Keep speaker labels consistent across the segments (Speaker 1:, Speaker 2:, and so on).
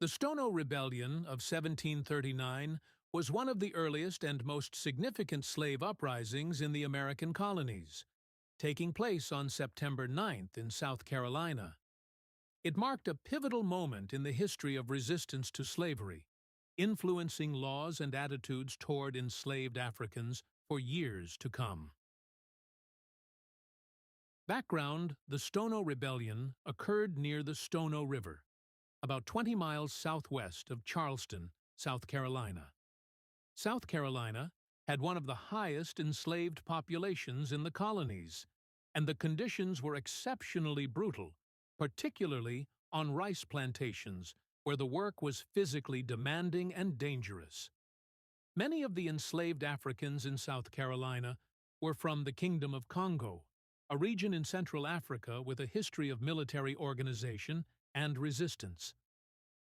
Speaker 1: The Stono Rebellion of 1739 was one of the earliest and most significant slave uprisings in the American colonies, taking place on September 9th in South Carolina. It marked a pivotal moment in the history of resistance to slavery, influencing laws and attitudes toward enslaved Africans for years to come. Background: the Stono Rebellion occurred near the Stono River, about 20 miles southwest of Charleston, South Carolina. South Carolina had one of the highest enslaved populations in the colonies, and the conditions were exceptionally brutal, particularly on rice plantations, where the work was physically demanding and dangerous. Many of the enslaved Africans in South Carolina were from the Kingdom of Congo, a region in Central Africa with a history of military organization and resistance.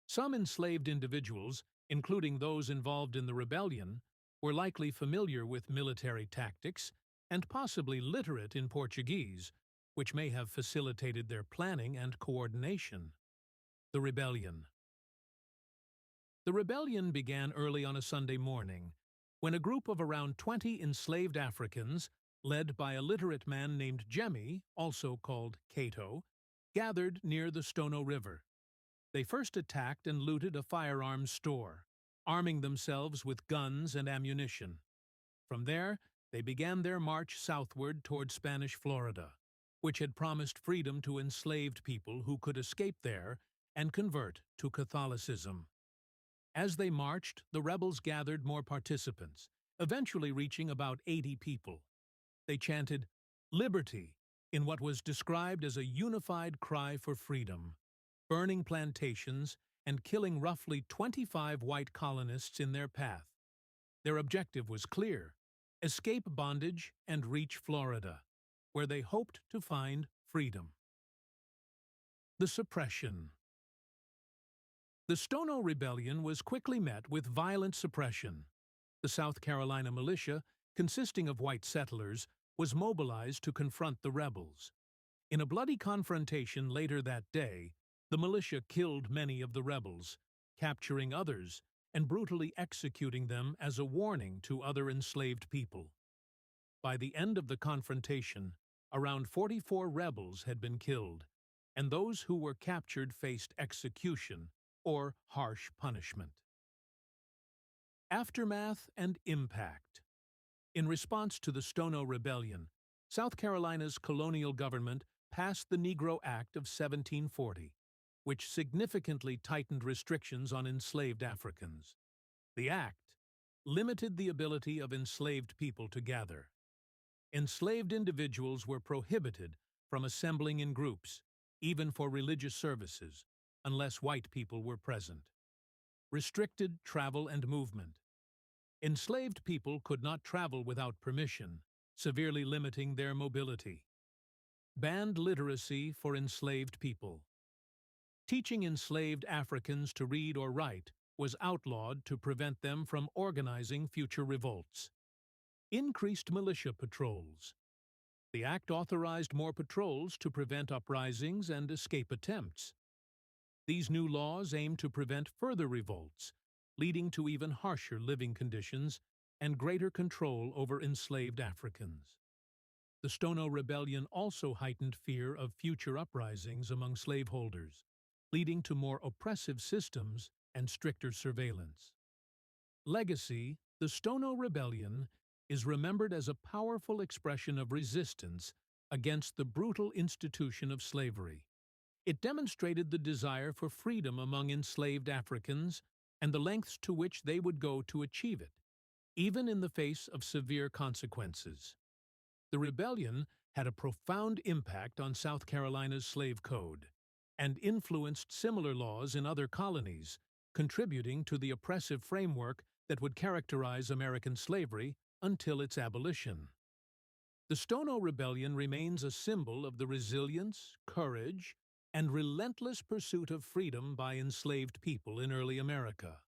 Speaker 1: Some enslaved individuals, including those involved in the rebellion, were likely familiar with military tactics and possibly literate in Portuguese, which may have facilitated their planning and coordination. The Rebellion. The rebellion began early on a Sunday morning, when a group of around 20 enslaved Africans, led by a literate man named Jemmy, also called Cato, gathered near the Stono River. They first attacked and looted a firearms store, arming themselves with guns and ammunition. From there, they began their march southward toward Spanish Florida, which had promised freedom to enslaved people who could escape there and convert to Catholicism. As they marched, the rebels gathered more participants, eventually reaching about 80 people. They chanted, "Liberty," in what was described as a unified cry for freedom, burning plantations and killing roughly 25 white colonists in their path. Their objective was clear: escape bondage and reach Florida, where they hoped to find freedom. The suppression. The Stono Rebellion was quickly met with violent suppression. The South Carolina militia, consisting of white settlers, was mobilized to confront the rebels. In a bloody confrontation later that day, the militia killed many of the rebels, capturing others and brutally executing them as a warning to other enslaved people. By the end of the confrontation, around 44 rebels had been killed, and those who were captured faced execution or harsh punishment. Aftermath and impact. In response to the Stono Rebellion, South Carolina's colonial government passed the Negro Act of 1740, which significantly tightened restrictions on enslaved Africans. The act limited the ability of enslaved people to gather. Enslaved individuals were prohibited from assembling in groups, even for religious services, unless white people were present. Restricted travel and movement. Enslaved people could not travel without permission, severely limiting their mobility. Banned literacy for enslaved people. Teaching enslaved Africans to read or write was outlawed to prevent them from organizing future revolts. Increased militia patrols. The act authorized more patrols to prevent uprisings and escape attempts. These new laws aimed to prevent further revolts, leading to even harsher living conditions and greater control over enslaved Africans. The Stono Rebellion also heightened fear of future uprisings among slaveholders, leading to more oppressive systems and stricter surveillance. Legacy: the Stono Rebellion is remembered as a powerful expression of resistance against the brutal institution of slavery. It demonstrated the desire for freedom among enslaved Africans and the lengths to which they would go to achieve it, even in the face of severe consequences. The rebellion had a profound impact on South Carolina's slave code and influenced similar laws in other colonies, contributing to the oppressive framework that would characterize American slavery until its abolition. The Stono Rebellion remains a symbol of the resilience, courage, and relentless pursuit of freedom by enslaved people in early America.